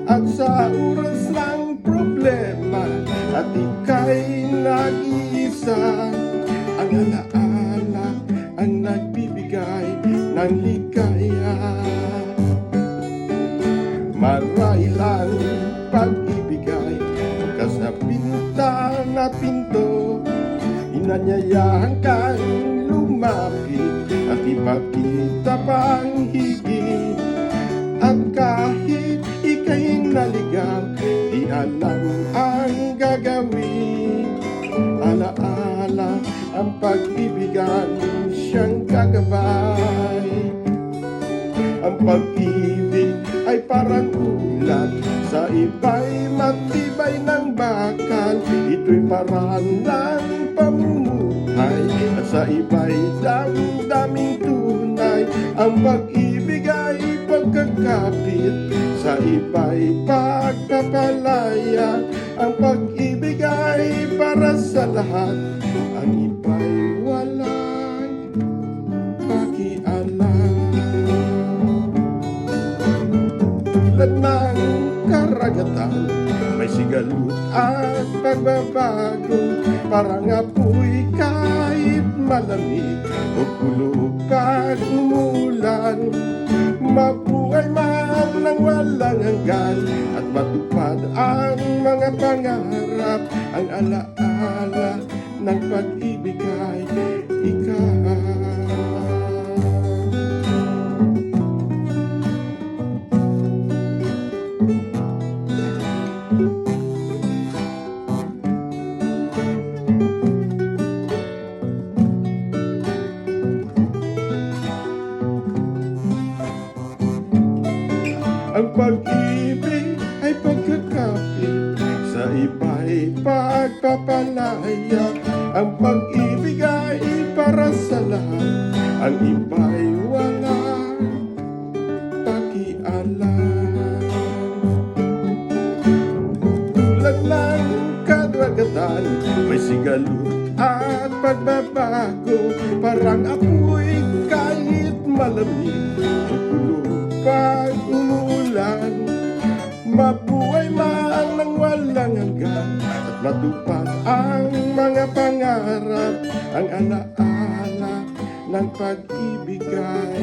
At sa oras ng problema at ika'y nag-iisa, ang alaala ang nagbibigay ng ligaya. Marahil pag-ibigay bukas na bintana pinto, inanyayahan kang lumapit at ipakita pang higit. At kahit ika'y naligaw, di alam ang gagawin. Alaala ang pag-ibigan siyang gagabay. Ang pag-ibig ay parang ulan, sa iba'y matibay ng bakal. Ito'y paraan ng pamumuhay, at sa iba'y damdaming tunay. Ang pag-ibig ay pagkakapit, sa iba'y pagpapalaya. Ang pag-ibig ay para sa lahat, ang iba'y walang pakialam. Tulad ng karagatan, may sigalot at pagbabago. Parang apoy kahit malamig o kulog pag umulan. Mabuhay man ng walang hanggan at matupad ang mga pangarap. Ang alaala ng pag-ibig ay ikaw. Ang pag-ibig ay pagkakapit, sa iba'y pagpapalaya. Ang pag-ibig ay para sa lahat, ang iba'y walang pakialam. Tulad ng karagatan, may sigalot at pagbabago. Parang apoy kahit malamig o kulog pag umulan. Mabuhay man ng walang hanggan at matupad ang mga pangarap. Ang alaala ng pag-ibig ay